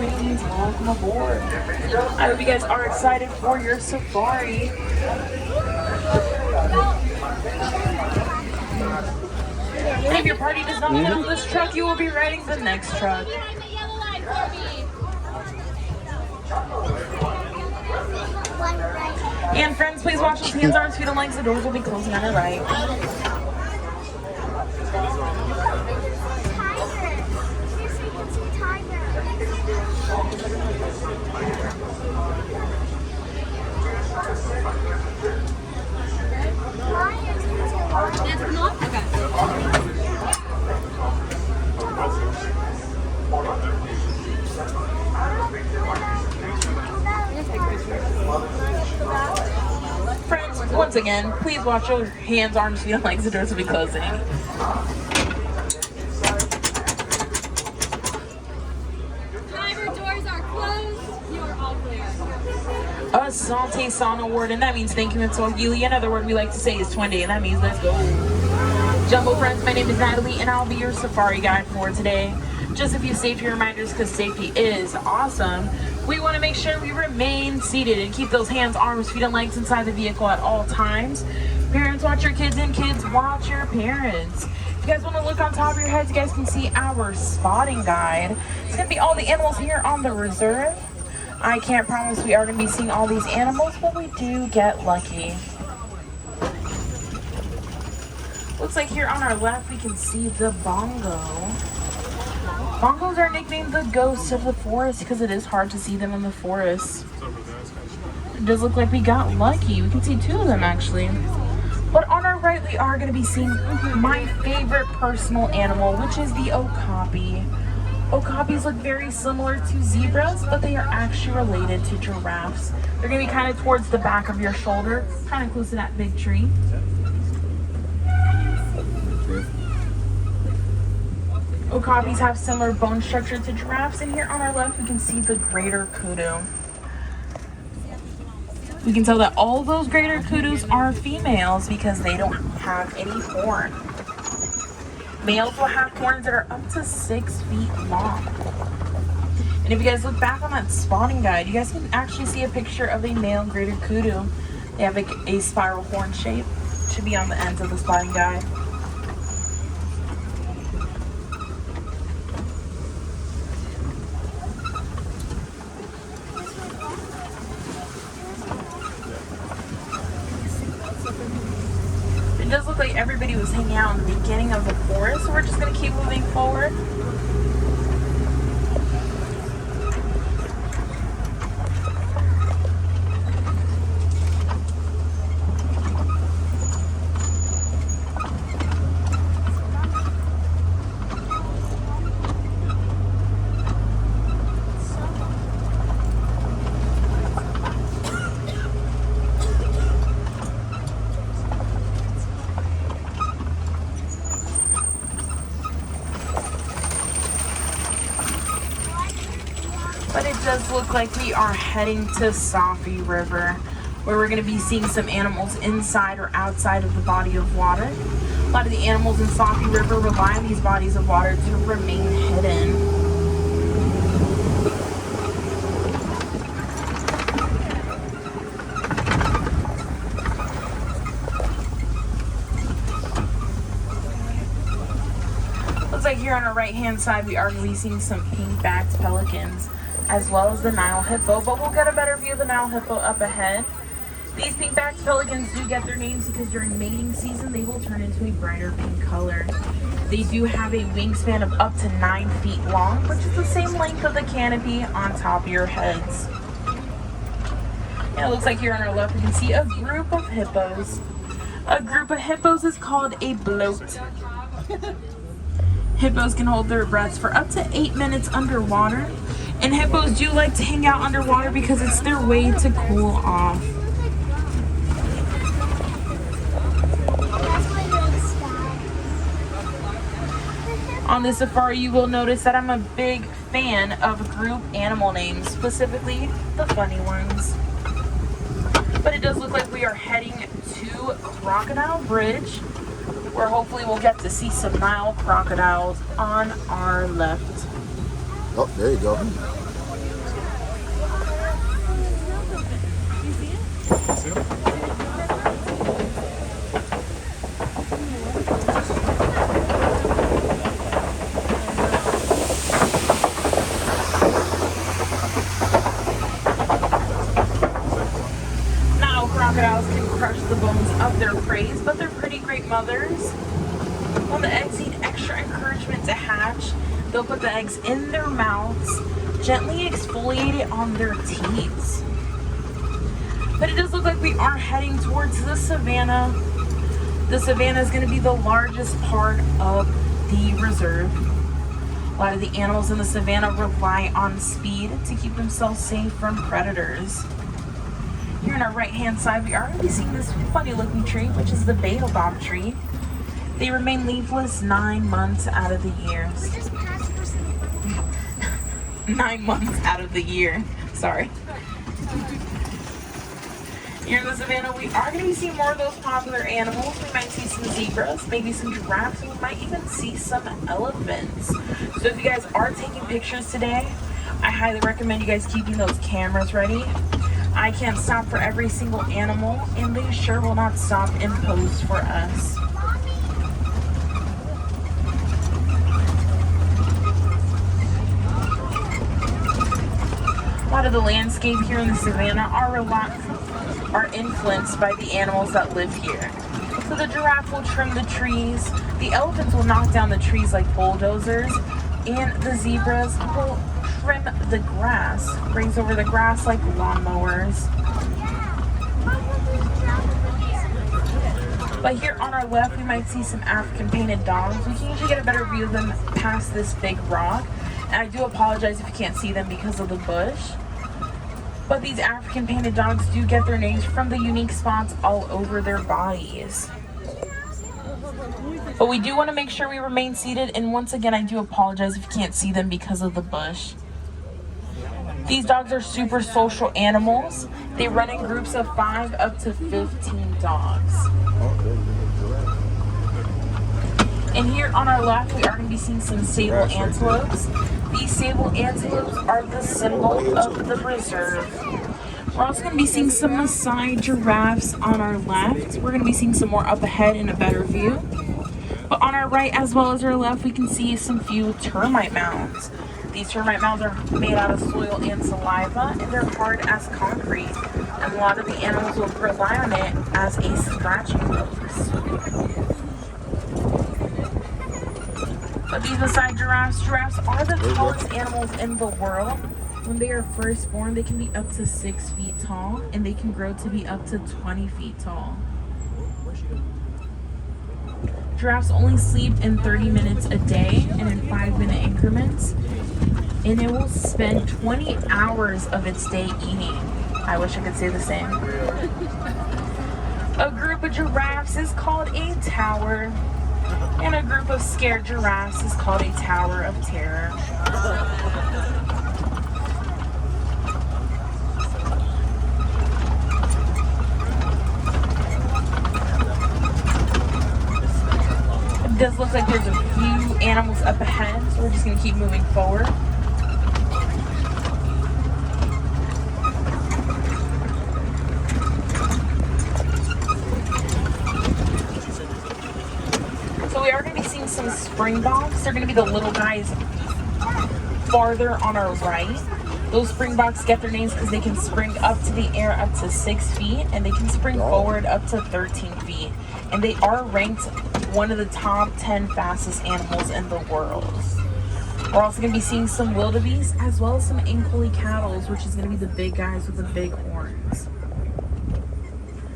means welcome aboard. I hope you guys are excited for your safari. And if your party does not fit on this truck, you will be riding the next truck. And friends, please watch those hands, arms, feet, and legs. The doors will be closing on the right. Friends, once again, please watch your hands, arms, feet, and legs. The doors will be closing. Asante Sana word, and that means thank you in Swahili. Another word we like to say is Twende, and that means let's go. Jumbo friends, my name is Natalie, and I'll be your safari guide for today. Just a few safety reminders, because safety is awesome. We want to make sure we remain seated and keep those hands, arms, feet, and legs inside the vehicle at all times. Parents, watch your kids, and kids, watch your parents. If you guys want to look on top of your heads, you guys can see our spotting guide. It's going to be all the animals here on the reserve. I can't promise we are going to be seeing all these animals, but we do get lucky. Looks like here on our left we can see the bongo. Bongos are nicknamed the ghosts of the forest because it is hard to see them in the forest. It does look like we got lucky. We can see two of them actually. But on our right we are going to be seeing my favorite personal animal, which is the okapi. Okapis look very similar to zebras, but they are actually related to giraffes. They're going to be kind of towards the back of your shoulder, kind of close to that big tree. Okapis have similar bone structure to giraffes, and here on our left we can see the greater kudu. We can tell that all those greater kudus are females because they don't have any horn. Males will have horns that are up to 6 feet long. And if you guys look back on that spotting guide, you guys can actually see a picture of a male greater kudu. They have a spiral horn shape. It should be on the ends of the spotting guide. It does look like everybody was hanging out in the beginning of the forest, so we're just going to keep moving forward. But it does look like we are heading to Safi River, where we're going to be seeing some animals inside or outside of the body of water. A lot of the animals in Safi River rely on these bodies of water to remain hidden. Looks like here on our right hand side we are going to be seeing some pink-backed pelicans, as well as the Nile hippo, but we'll get a better view of the Nile hippo up ahead. These pink-backed pelicans do get their names because during mating season they will turn into a brighter pink color. They do have a wingspan of up to 9 feet long, which is the same length of the canopy on top of your heads. And it looks like here on our left we can see a group of hippos. A group of hippos is called a bloat. Hippos can hold their breaths for up to 8 minutes underwater. And hippos do like to hang out underwater because it's their way to cool off. On this safari, you will notice that I'm a big fan of group animal names, specifically the funny ones. But it does look like we are heading to Crocodile Bridge, where hopefully we'll get to see some Nile crocodiles on our left. Oh, there you go. You see it? See him? Now, crocodiles can crush the bones of their prey, but they're pretty great mothers. When the eggs need extra encouragement to hatch, they'll put the eggs in their mouths, gently exfoliate it on their teats. But it does look like we are heading towards the savannah. The savannah is going to be the largest part of the reserve. A lot of the animals in the savannah rely on speed to keep themselves safe from predators. Here on our right hand side, we are going to be seeing this funny looking tree, which is the baobab tree. They remain leafless 9 months out of the year. 9 months out of the year. Sorry. Here in the savannah, we are going to be seeing more of those popular animals. We might see some zebras, maybe some giraffes, and we might even see some elephants. So if you guys are taking pictures today, I highly recommend you guys keeping those cameras ready. I can't stop for every single animal, and they sure will not stop and pose for us. A lot of the landscape here in the savannah are influenced by the animals that live here. So the giraffe will trim the trees, the elephants will knock down the trees like bulldozers, and the zebras will trim the grass, graze over the grass like lawnmowers. But here on our left, we might see some African painted dogs. We can usually get a better view of them past this big rock. And I do apologize if you can't see them because of the bush. But these African painted dogs do get their names from the unique spots all over their bodies. But we do want to make sure we remain seated, and once again, I do apologize if you can't see them because of the bush. These dogs are super social animals. They run in groups of 5 up to 15 dogs. And here on our left, we are going to be seeing some sable antelopes. These sable antelopes are the symbol of the reserve. We're also going to be seeing some Maasai giraffes on our left. We're going to be seeing some more up ahead in a better view. But on our right as well as our left, we can see some few termite mounds. These termite mounds are made out of soil and saliva, and they're hard as concrete. And a lot of the animals will rely on it as a scratching post. But these Maasai giraffes are the tallest animals in the world. When they are first born, they can be up to 6 feet tall, and they can grow to be up to 20 feet tall. Giraffes only sleep in 30 minutes a day and in 5-minute increments, and it will spend 20 hours of its day eating. I wish I could say the same. A group of giraffes is called a tower, and a group of scared giraffes is called a tower of terror. It does look like there's a few animals up ahead, so we're just going to keep moving forward. So we are going to be seeing some springboks. They're going to be the little guys farther on our right. Those springboks get their names because they can spring up to the air up to 6 feet, and they can spring forward up to 13 feet. And they are ranked one of the top 10 fastest animals in the world. We're also going to be seeing some wildebeest as well as some Ankole cattle, which is going to be the big guys with the big horns.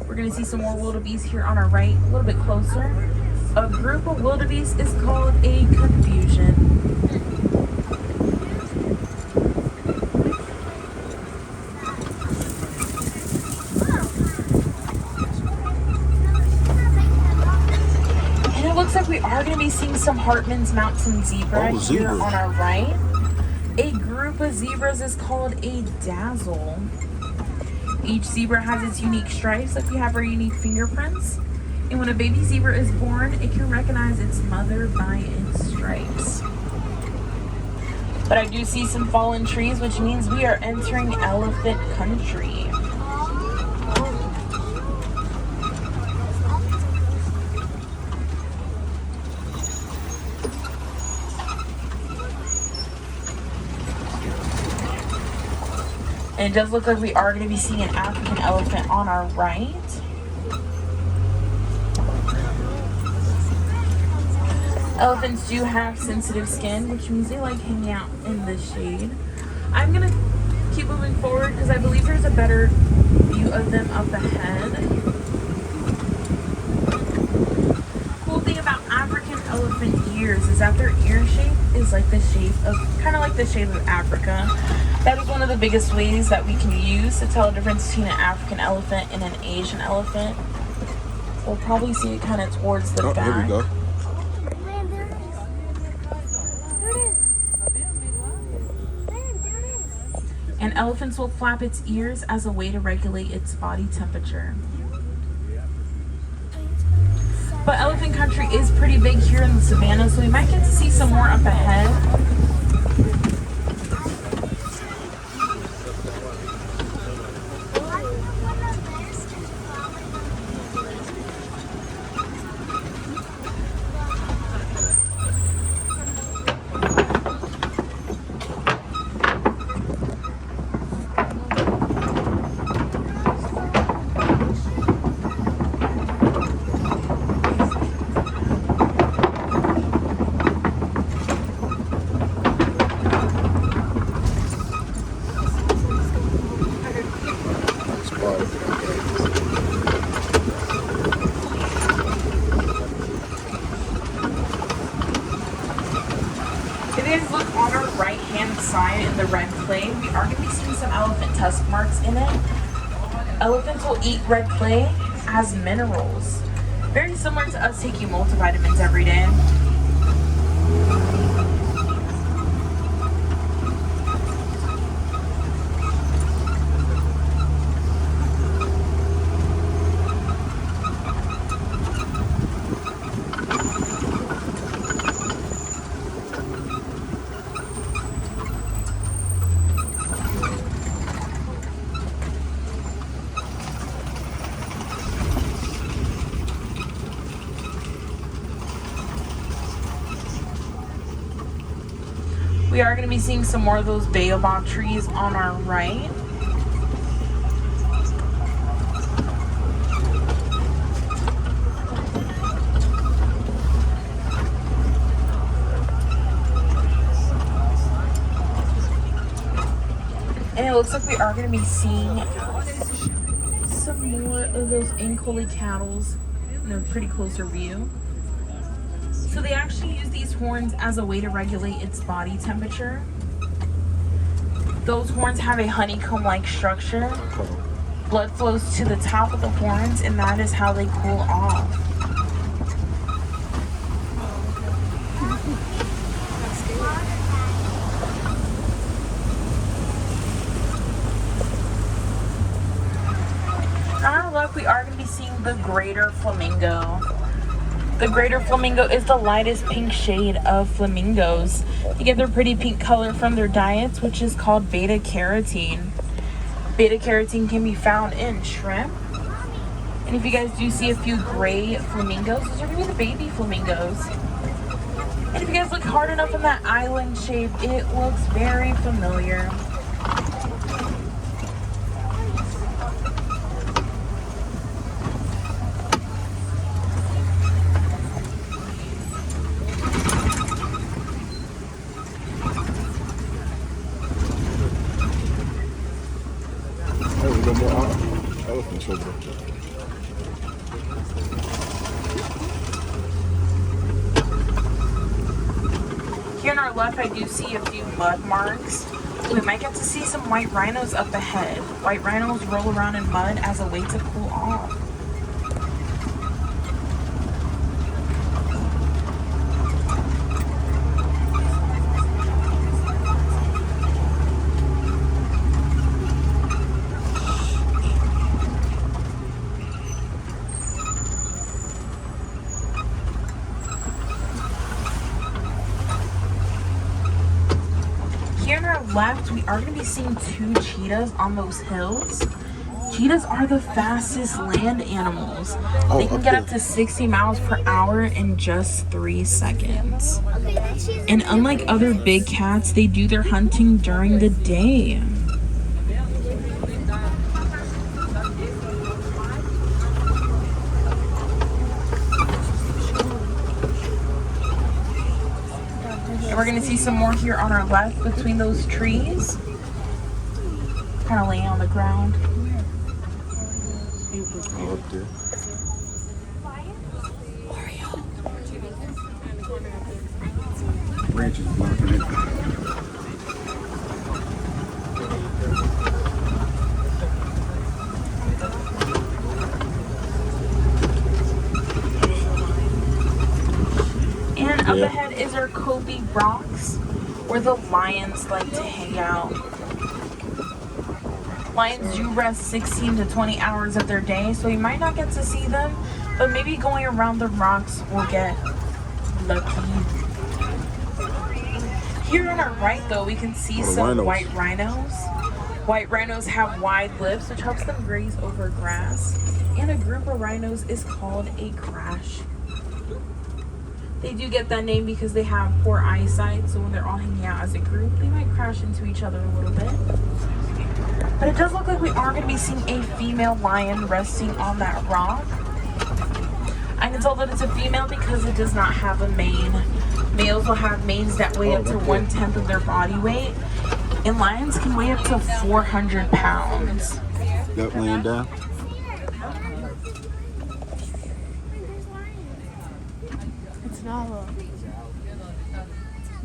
We're going to see some more wildebeest here on our right, a little bit closer. A group of wildebeest is called a confusion. Looks like we are going to be seeing some Hartman's Mountain zebra here on our right. A group of zebras is called a dazzle. Each zebra has its unique stripes, like we have our unique fingerprints. And when a baby zebra is born, it can recognize its mother by its stripes. But I do see some fallen trees, which means we are entering elephant country. And it does look like we are going to be seeing an African elephant on our right. Elephants do have sensitive skin, which means they like hanging out in the shade. I'm going to keep moving forward because I believe there's a better view of them up ahead. Cool thing about African elephant ears is that their ear shape is like the shape of, kind of like the shape of Africa. That is one of the biggest ways that we can use to tell the difference between an African elephant and an Asian elephant. We'll probably see it kind of towards the back. Here we go. And elephants will flap its ears as a way to regulate its body temperature. But elephant country is pretty big here in the savannah, so we might get to see some more up ahead. If you guys look on our right hand side in the red clay, we are going to be seeing some elephant tusk marks in it. Elephants will eat red clay as minerals. Very similar to us taking multivitamins every day. We are going to be seeing some more of those baobab trees on our right. And it looks like we are going to be seeing some more of those Ankole cattle in a pretty closer view. So they actually use these horns as a way to regulate its body temperature. Those horns have a honeycomb-like structure. Blood flows to the top of the horns, and that is how they cool off. On our left, we are going to be seeing the greater flamingo. The greater flamingo is the lightest pink shade of flamingos. They get their pretty pink color from their diets, which is called beta carotene. Beta carotene can be found in shrimp. And if you guys do see a few gray flamingos, those are going to be the baby flamingos. And if you guys look hard enough in that island shape, it looks very familiar. Elephants over there. Here on our left, I do see a few mud marks. We might get to see some white rhinos up ahead. White rhinos roll around in mud as a way to cool off. Here on our left, we are going to be seeing two cheetahs on those hills. Cheetahs are the fastest land animals. They can get up to 60 miles per hour in just 3 seconds. And unlike other big cats, they do their hunting during the day. gonna see some more here on our left between those trees. Kind of laying on the ground. Oh, up there. Branches blocking it. And up ahead is our Kobe Rocks, where the lions like to hang out. Lions do rest 16 to 20 hours of their day, so you might not get to see them, but maybe going around the rocks will get lucky. Here on our right, though, we can see some rhinos. white rhinos. White rhinos have wide lips, which helps them graze over grass. And a group of rhinos is called a crash. They do get that name because they have poor eyesight, so when they're all hanging out as a group, they might crash into each other a little bit. But it does look like we are going to be seeing a female lion resting on that rock. I can tell that it's a female because it does not have a mane. Males will have manes that weigh up to 1/10 of their body weight, and lions can weigh up to 400 pounds. Yep, laying down. It's Nala.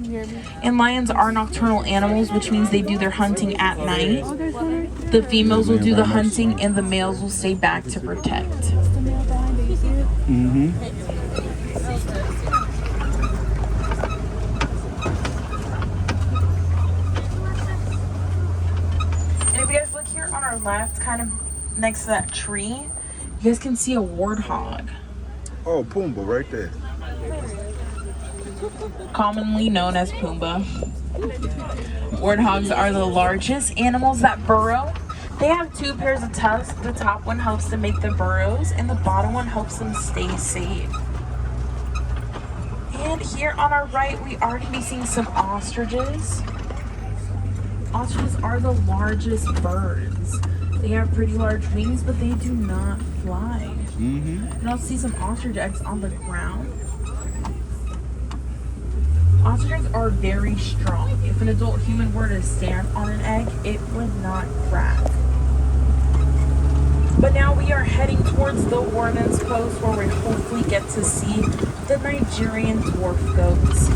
You hear me? And lions are nocturnal animals, which means they do their hunting at night. Oh, there's one. The females will do the hunting, and the males will stay back to protect. It's the male behind it. You see it? Mm-hmm. And if you guys look here on our left, kind of next to that tree, you guys can see a warthog, Oh, Pumbaa right there. commonly known as Pumbaa. Warthogs are the largest animals that burrow. They have 2 pairs of tusks. The top one helps them make the burrows, and the bottom one helps them stay safe. And here on our right, we are going to be seeing some ostriches. Ostriches are the largest birds. They have pretty large wings, but they do not fly. Mm-hmm. You can also see some ostrich eggs on the ground. Ostriches are very strong. If an adult human were to stand on an egg, it would not crack. But now we are heading towards the Warden's Post, where we hopefully get to see the Nigerian dwarf goats.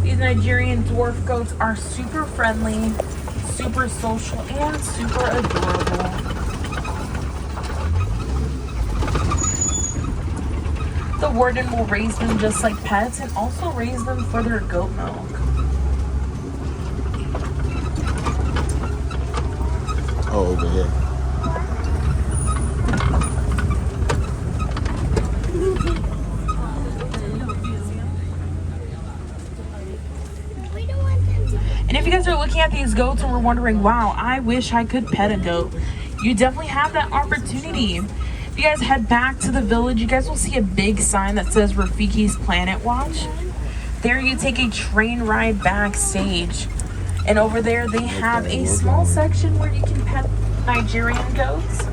These Nigerian dwarf goats are super friendly, super social, and super adorable. The warden will raise them just like pets and also raise them for their goat milk. Oh, over here. And if you guys are looking at these goats and were wondering, wow, I wish I could pet a goat, you definitely have that opportunity. If you guys head back to the village, you guys will see a big sign that says Rafiki's Planet Watch. There you take a train ride backstage. And over there they have a small section where you can pet Nigerian goats.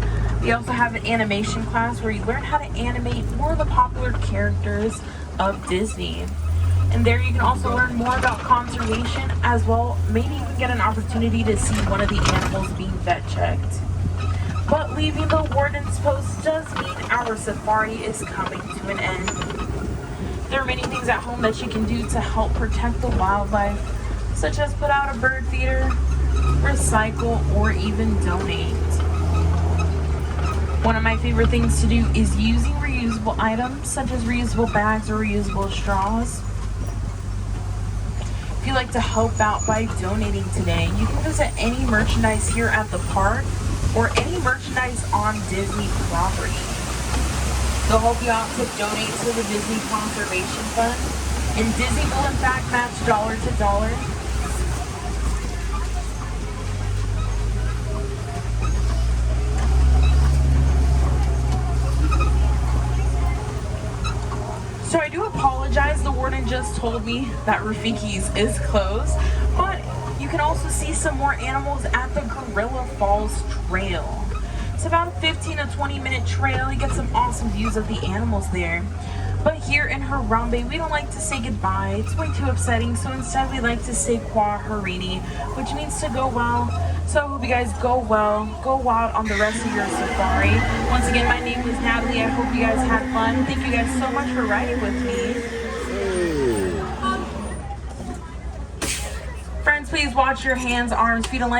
They also have an animation class where you learn how to animate more of the popular characters of Disney. And there you can also learn more about conservation, as well maybe even get an opportunity to see one of the animals being vet checked. But leaving the Warden's Post does mean our safari is coming to an end. There are many things at home that you can do to help protect the wildlife, such as put out a bird feeder, recycle, or even donate. One of my favorite things to do is using reusable items, such as reusable bags or reusable straws. If you'd like to help out by donating today, you can visit any merchandise here at the park or any merchandise on Disney property. They'll help you out to donate to the Disney Conservation Fund, and Disney will in fact match dollar to dollar. So I do apologize, the warden just told me that Rafiki's is closed, but you can also see some more animals at the Gorilla Falls Trail. It's about a 15 to 20 minute trail. You get some awesome views of the animals there. But here in Harambe, we don't like to say goodbye. It's way too upsetting. So instead, we like to say Kwa Harini, which means to go well. So I hope you guys go well, go wild on the rest of your safari. Once again, my name is Natalie. I hope you guys had fun. Thank you guys so much for riding with me. Friends, please watch your hands, arms, feet, and legs.